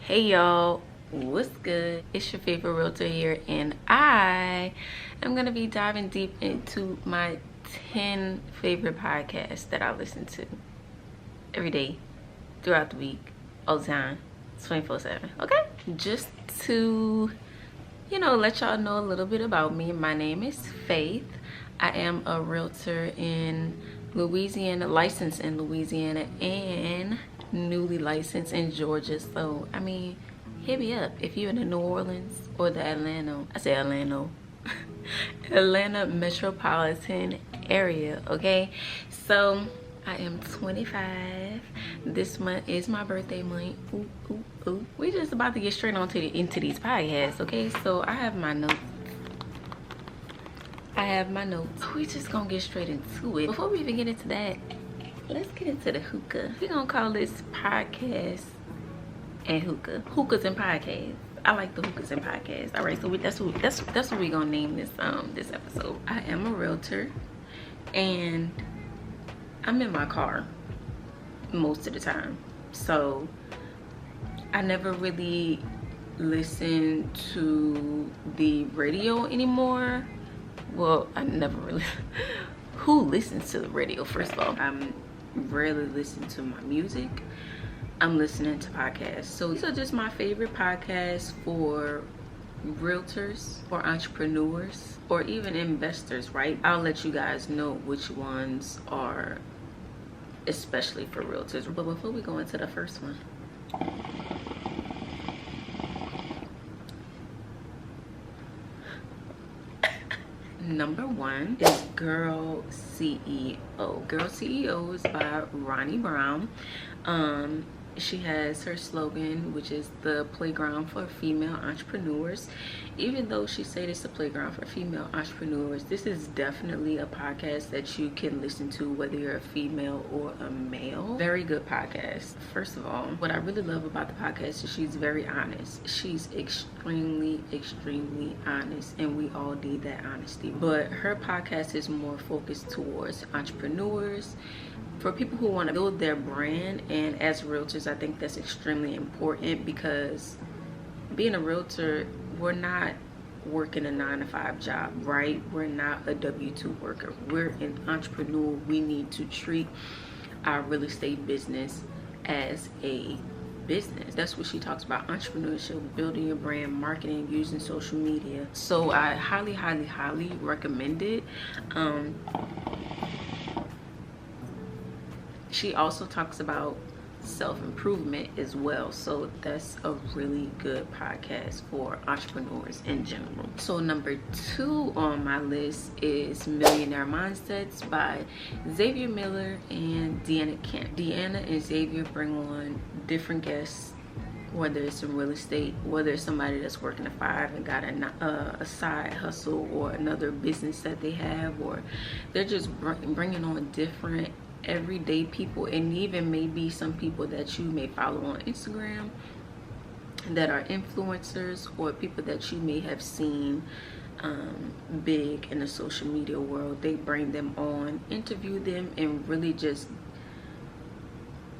Hey y'all, what's good? It's your favorite realtor here, and I am gonna be diving deep into my 10 favorite podcasts that I listen to every day, throughout the week, all the time, 24/7. Okay, just to let y'all know a little bit about me. My name is Faith. I am a realtor in Louisiana, licensed in Louisiana, and newly licensed in Georgia. So I mean, hit me up if you're in the New Orleans or the Atlanta metropolitan area. Okay, so I am 25. This month is my birthday month. Ooh, ooh, ooh. We just about to get straight on to into these podcasts. Okay, so I have my notes. We just gonna get straight into it. Before we even get into that, let's get into the hookah. We're gonna call this podcast and hookahs and podcasts. I like the hookahs and podcasts. All right, so that's what we're gonna name this this episode. I am a realtor, and I'm in my car most of the time, so I never really listen to the radio anymore. Well, I never really who listens to the radio? First of all, I'm rarely listening to my music. I'm listening to podcasts. So these are just my favorite podcasts for realtors, for entrepreneurs, or even investors, right? I'll let you guys know which ones are especially for realtors. But before we go into the first one, number one is Girl CEO. Girl CEO is by Ronnie Brown. She has her slogan, which is the playground for female entrepreneurs. Even though she said it's a playground for female entrepreneurs, this is definitely a podcast that you can listen to whether you're a female or a male. Very good podcast. First of all, what I really love about the podcast is she's very honest. She's extremely honest, and we all need that honesty. But her podcast is more focused towards entrepreneurs, for people who want to build their brand. And as realtors, I think that's extremely important, because being a realtor, we're not working a 9-to-5 job, right? We're not a W-2 worker. We're an entrepreneur. We need to treat our real estate business as a business. That's what she talks about: entrepreneurship, building your brand, marketing, using social media. So I highly recommend it. She also talks about self-improvement as well, so that's a really good podcast for entrepreneurs in general. So number 2 on my list is Millionaire Mindsets by Xavier Miller and Deanna Kemp. Deanna and Xavier bring on different guests, whether it's in real estate, whether it's somebody that's working a 5 and got a side hustle or another business that they have, or they're just bringing on different everyday people, and even maybe some people that you may follow on Instagram that are influencers, or people that you may have seen big in the social media world. They bring them on, interview them, and really just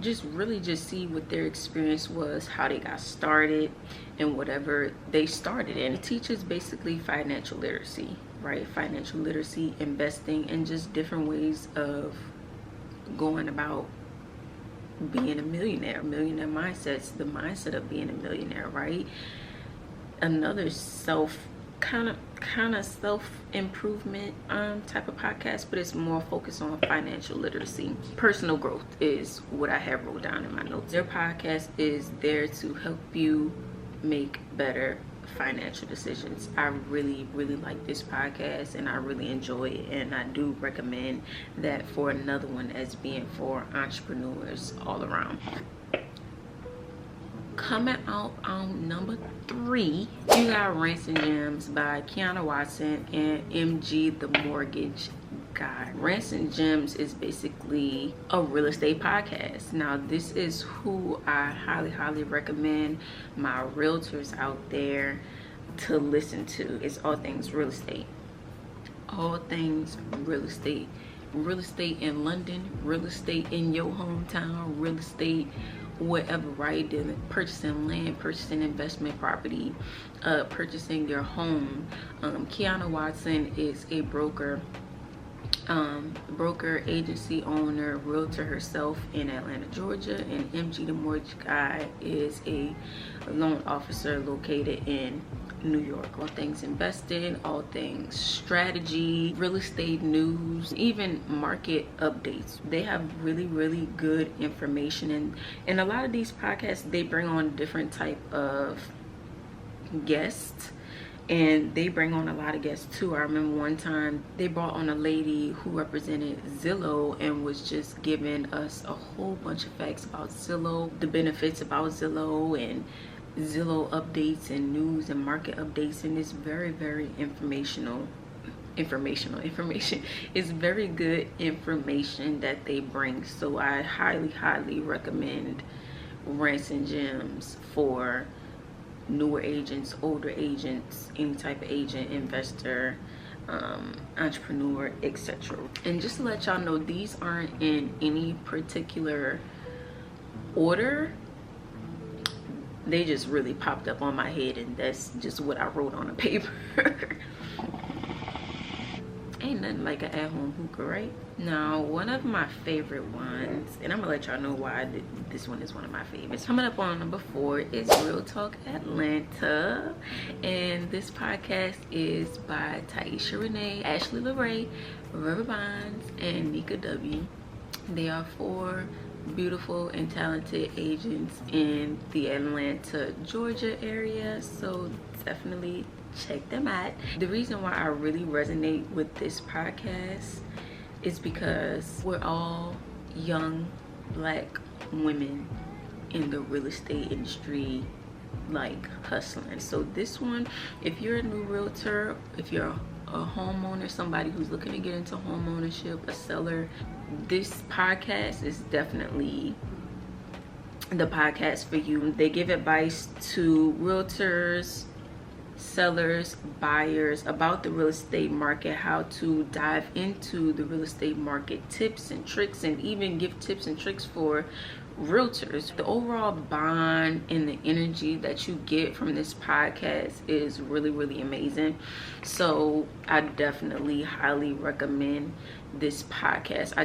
see what their experience was, how they got started, and whatever they started in. It teaches basically financial literacy, right? Financial literacy, investing, and just different ways of going about being a millionaire. Millionaire mindsets, the mindset of being a millionaire, right? Another kind of self-improvement type of podcast, but it's more focused on financial literacy. Personal growth is what I have wrote down in my notes. Their podcast is there to help you make better financial decisions. I really like this podcast, and I really enjoy it, and I do recommend that for another one as being for entrepreneurs all around. Coming out on number 3, you got Rants and Gems by Kiana Watson and MG the Mortgage Guy. Rants and Gems is basically a real estate podcast. Now, this is who I highly recommend my realtors out there to listen to. It's all things real estate. All things real estate. Real estate in London, real estate in your hometown, real estate whatever, right? Purchasing land, purchasing investment property, purchasing your home. Kiana Watson is a broker, agency owner, realtor herself in Atlanta, Georgia, and MG the Mortgage Guy is a loan officer located in New York. All things investing, all things strategy, real estate news, even market updates. They have really good information, and a lot of these podcasts, they bring on different type of guests, and they bring on a lot of guests too. I remember one time they brought on a lady who represented Zillow and was just giving us a whole bunch of facts about Zillow, the benefits about Zillow, and Zillow updates and news and market updates. And it's very information. It's very good information that they bring. So I highly recommend Rants and Gems for newer agents, older agents, any type of agent, investor, entrepreneur, etc. And just to let y'all know, these aren't in any particular order. They just really popped up on my head, and that's just what I wrote on a paper. Ain't nothing like an at-home hookah, right? Now, one of my favorite ones, and I'm gonna let y'all know why this one is one of my favorites. Coming up on number 4 is Real Talk Atlanta, and this podcast is by Taisha Renee, Ashley LeRae, River Bonds, and Nika W. They are 4 beautiful and talented agents in the Atlanta, Georgia area, so definitely check them out. The reason why I really resonate with this podcast is because we're all young Black women in the real estate industry, like hustling. So this one, if you're a new realtor, if you're a homeowner, somebody who's looking to get into home ownership, a seller, this podcast is definitely the podcast for you. They give advice to realtors, sellers, buyers about the real estate market, how to dive into the real estate market, tips and tricks, and even give tips and tricks for realtors. The overall bond and the energy that you get from this podcast is really amazing. So I definitely highly recommend this podcast. I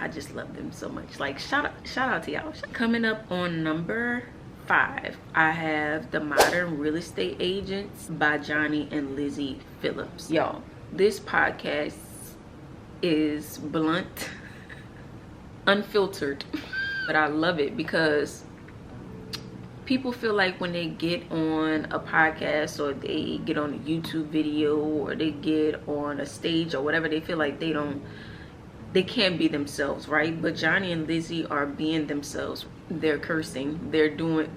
just love them so much. Like, shout out to y'all. Coming up on number 5, I have The Modern Real Estate Agents by Johnny and Lizzie Phillips. Y'all, this podcast is blunt, unfiltered, but I love it because people feel like when they get on a podcast, or they get on a YouTube video, or they get on a stage or whatever, they feel like they can't be themselves, right? But Johnny and Lizzie are being themselves. They're cursing, they're doing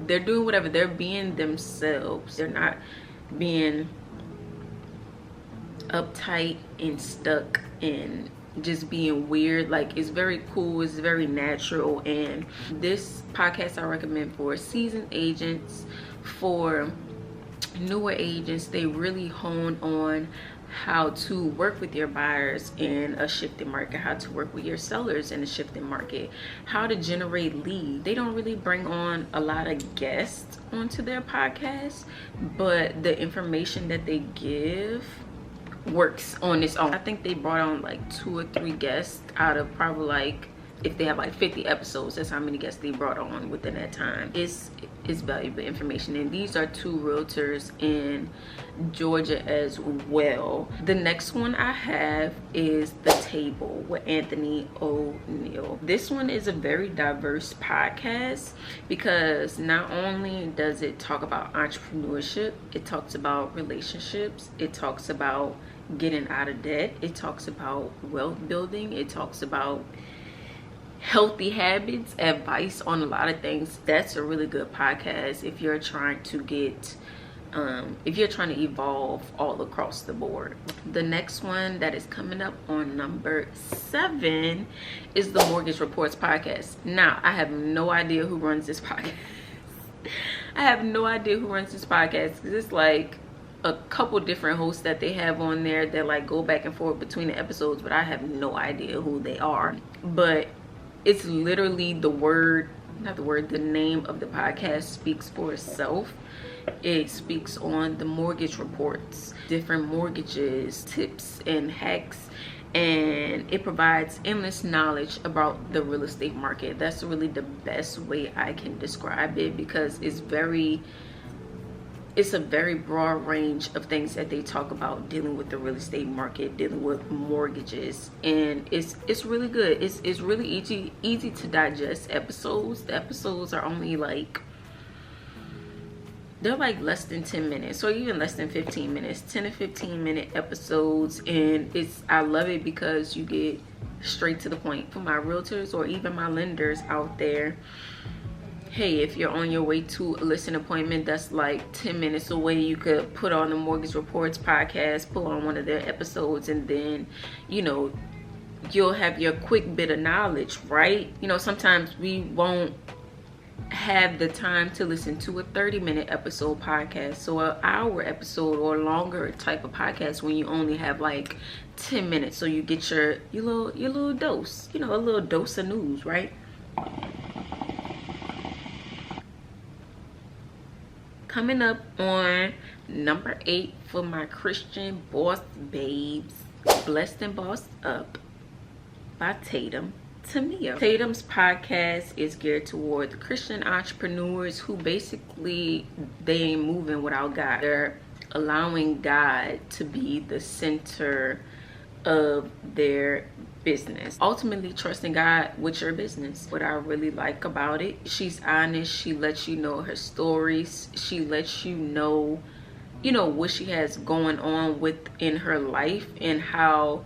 whatever, they're being themselves. They're not being uptight and stuck and just being weird. Like, it's very cool, it's very natural. And this podcast I recommend for seasoned agents, for newer agents. They really hone on how to work with your buyers in a shifting market, how to work with your sellers in a shifting market, how to generate leads. They don't really bring on a lot of guests onto their podcast, but the information that they give works on its own. I think they brought on like 2 or 3 guests out of probably, like, if they have like 50 episodes, that's how many guests they brought on within that time. It's valuable information. And these are 2 realtors in Georgia as well. The next one I have is The Table with Anthony O'Neill. This one is a very diverse podcast because not only does it talk about entrepreneurship, it talks about relationships, it talks about getting out of debt, it talks about wealth building, it talks about healthy habits, advice on a lot of things. That's a really good podcast if you're trying to get if you're trying to evolve all across the board. The next one that is coming up on number 7 is the Mortgage Reports podcast. Now, I have no idea who runs this podcast. I have no idea who runs this podcast because it's like a couple different hosts that they have on there that like go back and forth between the episodes, but I have no idea who they are. But it's literally the word the name of the podcast speaks for itself. It speaks on the mortgage reports, different mortgages, tips and hacks, and it provides endless knowledge about the real estate market. That's really the best way I can describe it, because it's a very broad range of things that they talk about dealing with the real estate market, dealing with mortgages, and it's really good. It's really easy to digest episodes. The episodes are only like, they're like less than 10 minutes or even less than 15 minutes, 10 to 15 minute episodes. And I love it because you get straight to the point. For my realtors or even my lenders out there, hey, if you're on your way to a listing appointment that's like 10 minutes away, you could put on the Mortgage Reports podcast, pull on one of their episodes, and then, you know, you'll have your quick bit of knowledge, right? You know, sometimes we won't have the time to listen to a 30-minute episode podcast, so an hour episode or longer type of podcast when you only have like 10 minutes, so you get your little dose, you know, a little dose of news, right? Coming up on number 8 for my Christian boss babes, Blessed and Bossed Up by Tatum Tamia. Tatum's podcast is geared toward the Christian entrepreneurs who basically, they ain't moving without God. They're allowing God to be the center of their business, ultimately trusting God with your business. What I really like about it, she's honest. She lets you know her stories. She lets you know what she has going on within her life and how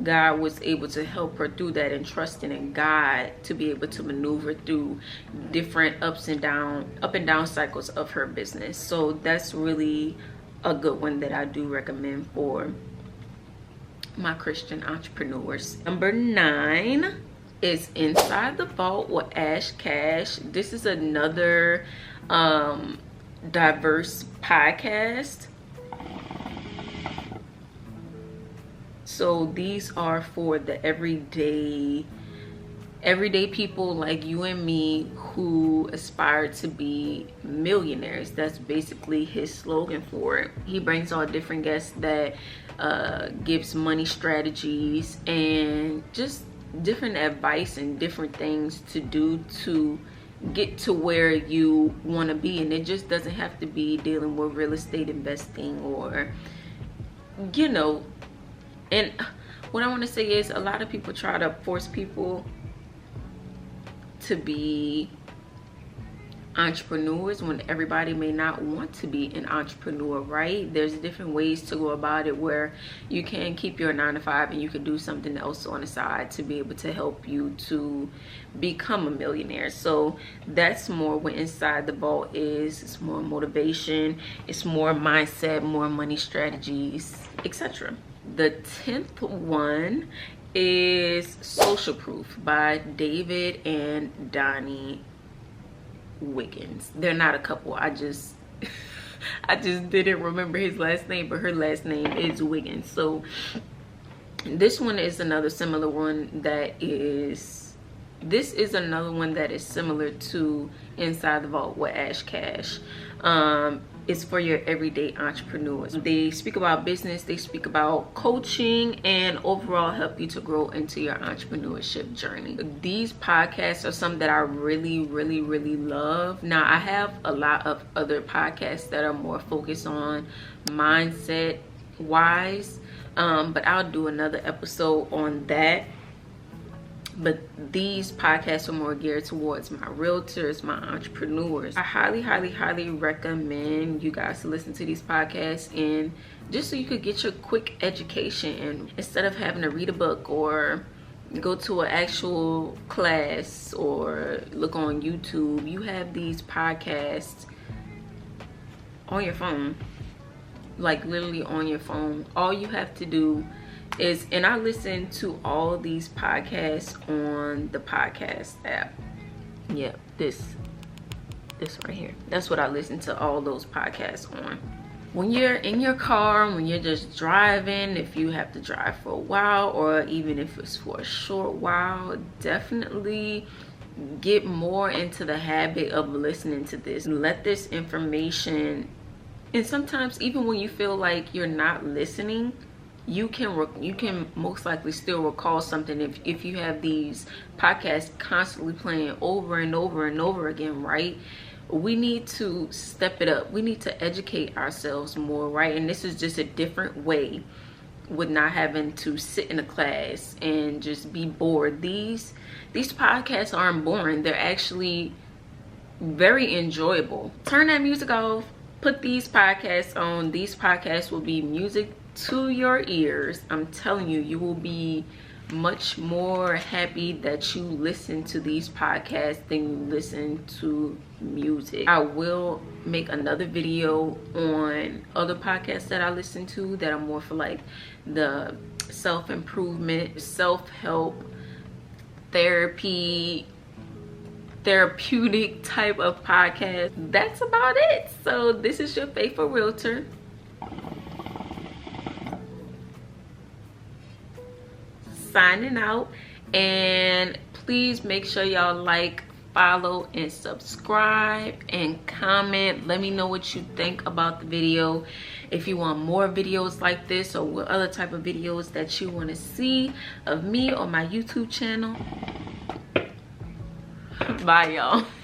God was able to help her through that, and trusting in God to be able to maneuver through different up and down cycles of her business. So that's really a good one that I do recommend for my Christian entrepreneurs. Number 9 is Inside the Vault with Ash Cash. This is another diverse podcast. So these are for the everyday people like you and me who aspire to be millionaires. That's basically his slogan for it. He brings all different guests that gives money strategies and just different advice and different things to do to get to where you want to be. And it just doesn't have to be dealing with real estate investing or, you know. And what I want to say is, a lot of people try to force people to be entrepreneurs when everybody may not want to be an entrepreneur, right? There's different ways to go about it where you can keep your 9-to-5 and you can do something else on the side to be able to help you to become a millionaire. So that's more what Inside the Vault is. It's more motivation, it's more mindset, more money strategies, etc. The 10th one is Social Proof by David and Donnie Wiggins. They're not a couple. I just didn't remember his last name, but her last name is Wiggins. So this one is another similar one that is, this is another one that is similar to Inside the Vault with Ash Cash. It's for your everyday entrepreneurs. They speak about business, they speak about coaching, and overall help you to grow into your entrepreneurship journey. These podcasts are some that I really love. Now, I have a lot of other podcasts that are more focused on mindset wise, but I'll do another episode on that. But these podcasts are more geared towards my realtors, my entrepreneurs. I highly recommend you guys to listen to these podcasts, and just so you could get your quick education, and instead of having to read a book or go to an actual class or look on YouTube, you have these podcasts on your phone, like literally on your phone. All you have to do is, and I listen to all these podcasts on the podcast app. Yep, this right here. That's what I listen to all those podcasts on. When you're in your car, when you're just driving, if you have to drive for a while, or even if it's for a short while, definitely get more into the habit of listening to this. Let this information, and sometimes even when you feel like you're not listening, you can most likely still recall something if you have these podcasts constantly playing over and over and over again, right? We need to step it up. We need to educate ourselves more, right? And this is just a different way with not having to sit in a class and just be bored. These podcasts aren't boring. They're actually very enjoyable. Turn that music off. Put these podcasts on. These podcasts will be music to your ears. I'm telling you, you will be much more happy that you listen to these podcasts than you listen to music. I will make another video on other podcasts that I listen to that are more for like the self-improvement, self-help, therapeutic type of podcast. That's about it. So this is your faithful realtor signing out, and please make sure y'all like, follow, and subscribe, and comment. Let me know what you think about the video. If you want more videos like this, or what other type of videos that you want to see of me on my YouTube channel. Bye y'all.